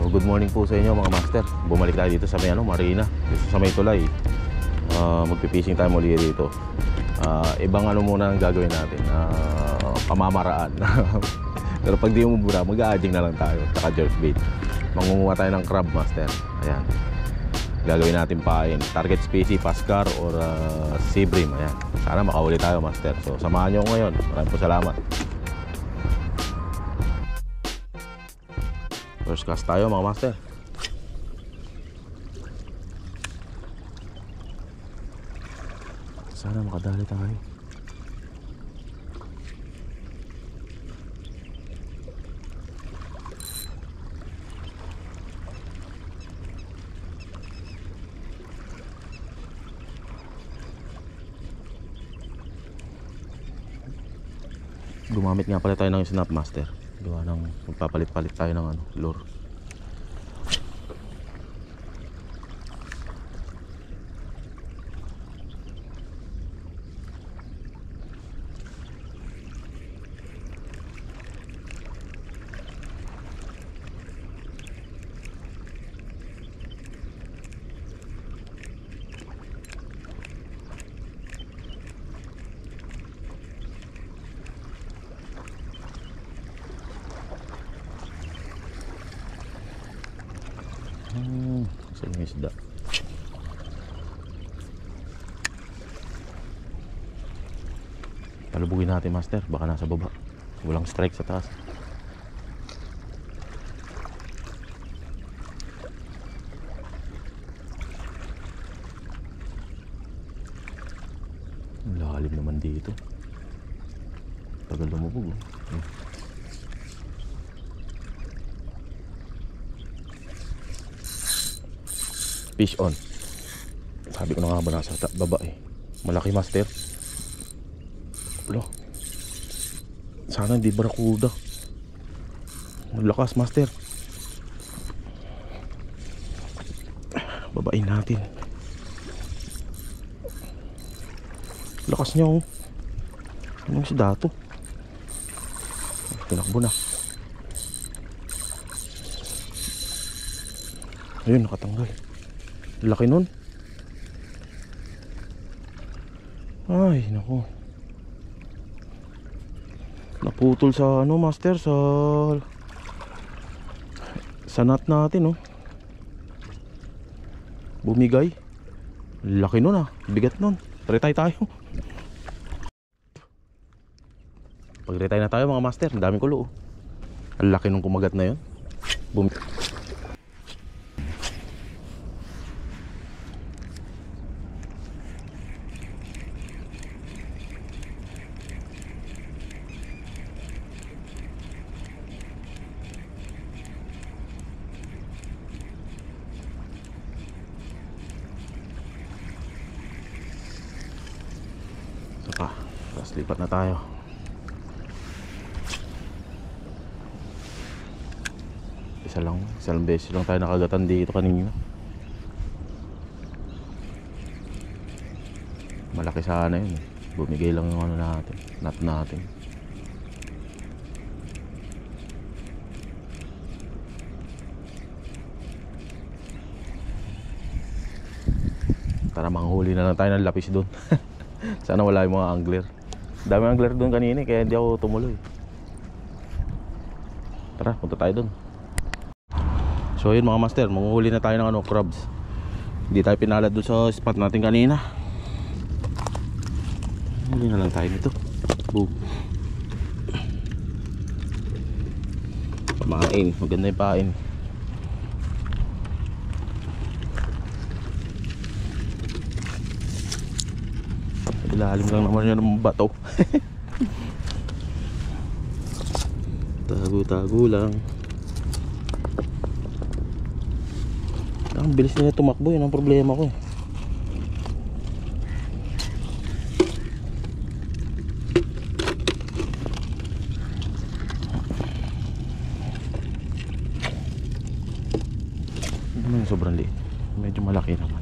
So good morning po sa inyo mga master. Bumalik tayo dito sa may marina, dito sa may tulay. Magpipishing tayo muli dito. Ibang muna ang gagawin natin, pamamaraan. Pero pag di mo muna, mag-a-adjing na lang tayo, taka jerkbait. Mangunguha tayo ng crab master. Ayan, gagawin natin pain, target species, pascar or sea bream. Ayan, sana makahuli tayo master. So samahan nyo ngayon. Maraming po salamat. First cast tayo mga master. Sana makadali tayo. Gumamit nga pala tayo ng snap master. Gawa ng magpapalit-palit tayo ng lure. Saan yung isda? Palubugin natin master, baka nasa baba. Walang strike sa taas. Lalim naman dito. Tagal lumubog. Fish on. Sabi ko na nga ba nasa baba Malaki master. Wala. Sana hindi barakuda. Malakas master. Babain natin. Lakas niya Anong isda to? Tinakbo na. Ayun, nakatanggal. Laki nun. Ay, naku. Naputol sa master, sa nut natin Bumigay. Laki nun bigat nun. Retry tayo. Pag retry na tayo mga master, ang daming kulo Ang laki nung kumagat na yun. Tapos lipat na tayo. Isang beses lang tayo nakagatan dito kanina. Malaki sana yun Bumigay lang yung natin, nut natin. Tara, manghuli na lang tayo ng lapis doon. Sana wala yung mga angler. Dami angler doon kanina kaya hindi ako tumuloy. Tara, punta tayo doon. So yun mga master, manghuli na tayo ng crabs. Hindi tayo pinalad doon sa spot natin kanina. Huli na lang tayo nito. Boom. Pamain, maganda yung pain. Ilalim lang naman yun ng bato. Tago-tago lang. Ang bilis na tumakbo, yun ang problema ko Hindi naman sobrang liit. Medyo malaki naman.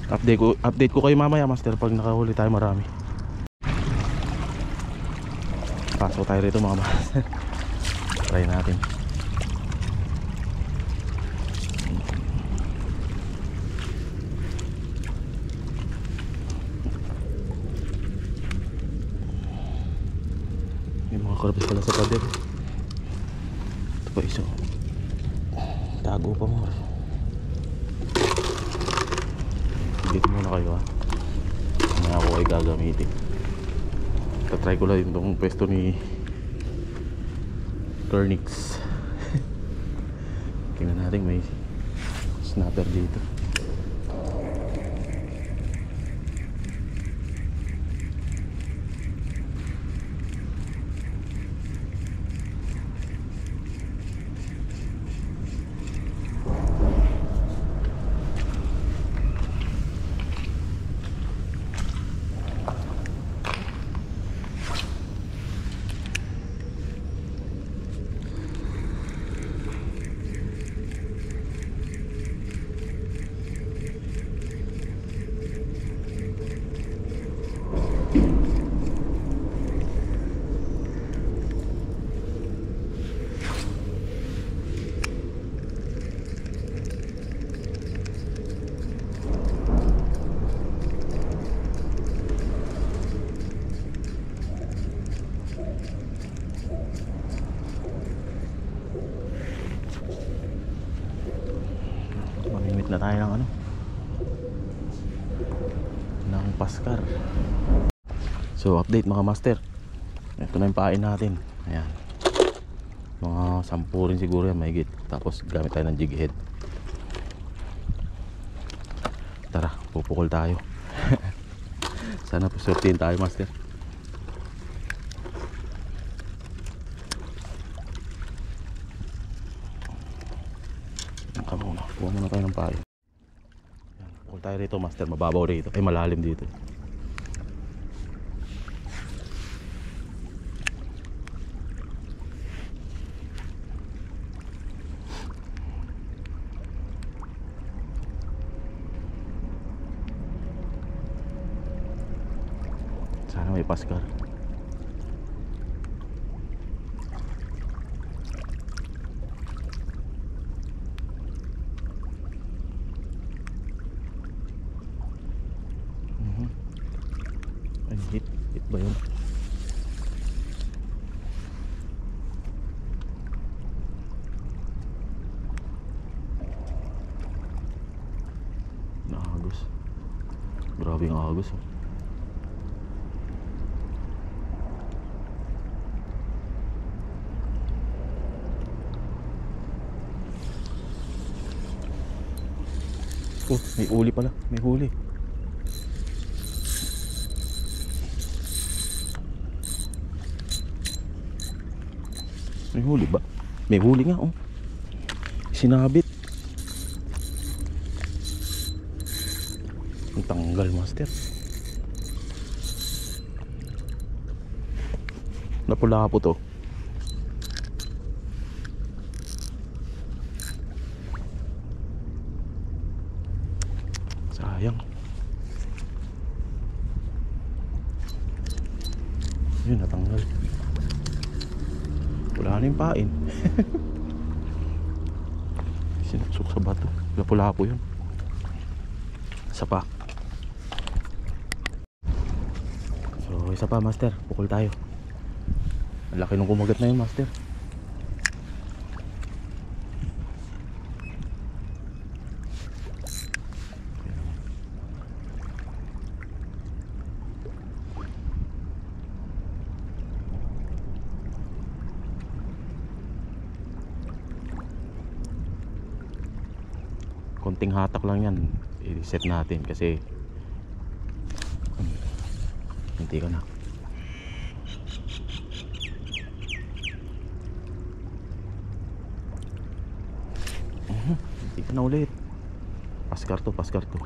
Update ko kayo mamaya, master, pag nakahuli tayo marami. Pasok tayo rito mga master. Try natin. May mga karabas pala sa pader. Ito pa isa. Tago pa mo. Update muna kayo ha. Mamaya ako ay gagamitin. Tatry ko lang itong pwesto ni Kernix. Tingnan natin, may snapper dito. Mamimit na tayo ng ano, ng paskar. So update mga master, ito na yung pain natin. Ayan, mga 10 rin siguro yan mahigit. Tapos gamit tayo ng jig head. Tara, pupukol tayo. Sana pasortihin tayo master. Kuha muna tayo ng pain. Pukol tayo rito master, mababaw rito. Ay malalim dito. Sana may paskar. Hit ba yun? Nakagos. Grabe yung agos. Oh, may uli pala. May huli. May huli ba? May huli nga oh. Sinabit. Ang tanggal master. Napula po to. Sayang. Yun natanggal. Wala na yung pain. Sinuksok sa bato. Lapu-lapo yun. Isa pa. So isa pa master, pukol tayo. Ang laki nung kumagat na yun master. Konting hatak lang yan, i-reset natin kasi hindi ka na. Hindi ka na ulit. Paskar to, paskar to.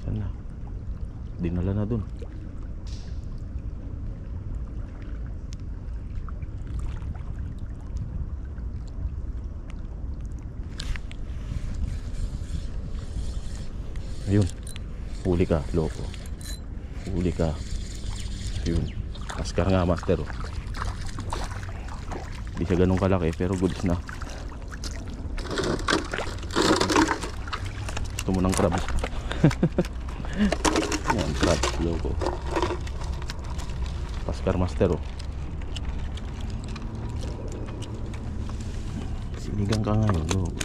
Saan na? Dinala na dun. Ayun, huli ka, loko. Huli ka. Ayun, Paskar nga master oh. Hindi siya ganun kalaki pero goods na. Gusto mo ng crabs. Yan, crabs, loko. Paskar master oh. Sinigang ka ngayon, loko.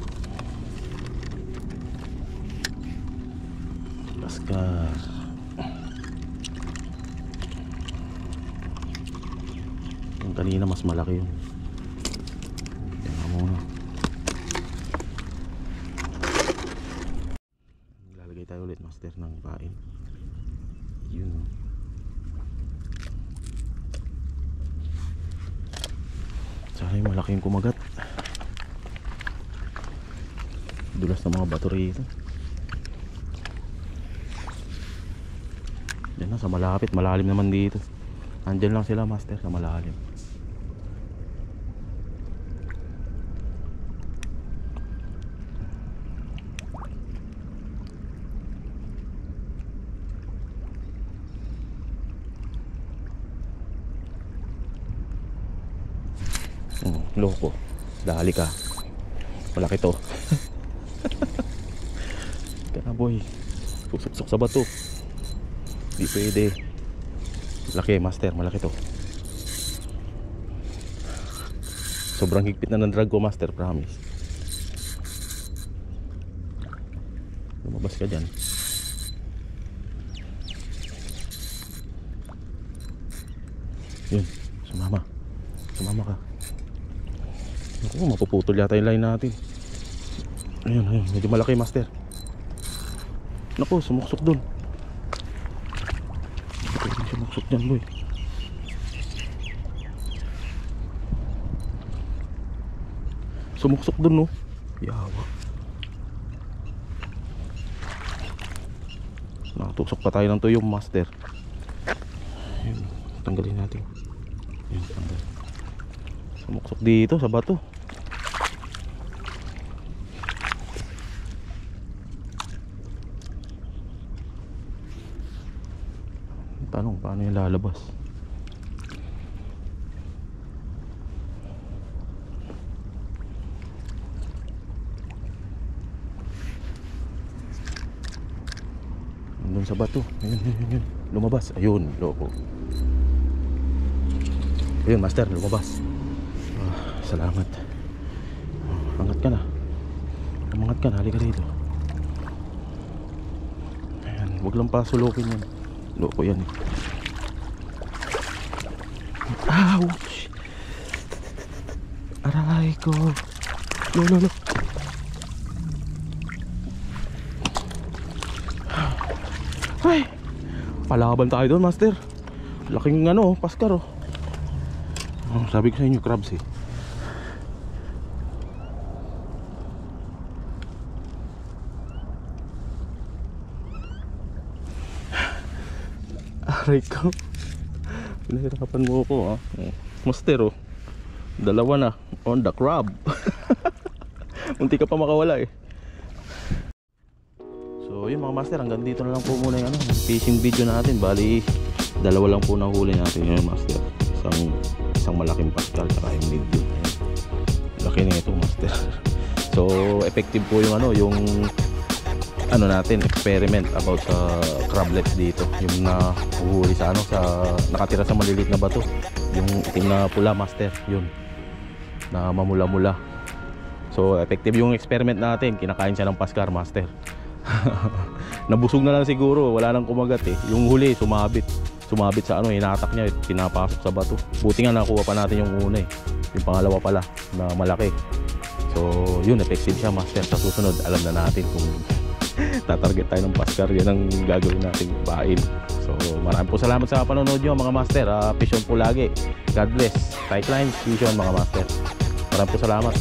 Paskar. Yung kanina mas malaki yun. Yan na muna. Lalagay tayo ulit master ng pain. Yun. Sana yung malaki yung kumagat. Dulas ng mga bato rito. Yan na sa malapit, malalim naman dito. Andyan lang sila master sa malalim. Loko, dali ka. Malaki to. Kanaboy, suksok sa bato. Di pwede. Laki master, malaki to. Sobrang higpit na ng drag ko master, promise. Lumabas ka dyan. Yun, sumama. Sumama ka. Naku, mapuputol yata yung line natin. Ayun, ayun, medyo malaki master. Naku, sumuksok dun. Sumuksok dyan boy. Sumuksok dun no. Yawa. Nakatusok pa tayo ng tuyong master. Ayun, tanggalin natin. Ayun, tanggal. Sumuksok dito sa bato. Tanong paano yung lalabas. Nandun sa bato. Ayun, ayun, ayun. Lumabas. Ayun, loko. Ayun master, lumabas. Salamat. Angat ka na. Umangat ka na, halika rito. Ayan, huwag lang pasulukin yan. Loko yan eh. Ouch! Aray ko. Lo. Ay! Palaban tayo doon master. Laking ano, Paskar oh. Sabi ko sa inyo, crabs eh. Aray ko. Pinahirapan mo ako ah. Master oh. Dalawa na on the crab. Munti ka pa makawala eh. So yun mga master, hanggang dito na lang po muna yung fishing video natin. Bali, dalawa lang po nahuli natin yun master. Isang malaking Paskar saka yung medium. Laki na ito master. So effective po yung natin experiment about sa crablets dito, yung nahuhuli sa nakatira sa maliliit na bato, yung itim na pula master, yun na mamula-mula. So effective yung experiment natin, kinakain siya ng Paskar master. Nabusog na lang siguro, wala nang kumagat eh. Yung huli sumabit sa hinatak niya, pinapasok sa bato. Buti nga nakuha pa natin yung una eh, yung pangalawa pala na malaki. So yun, effective siya master. Sa susunod alam na natin kung tatarget tayo ng Paskar, yan ang gagawin nating pain. So maraming po salamat sa panonood nyo mga master. Fishon po lagi. God bless. Tight lines, fishon mga master. Maraming po salamat.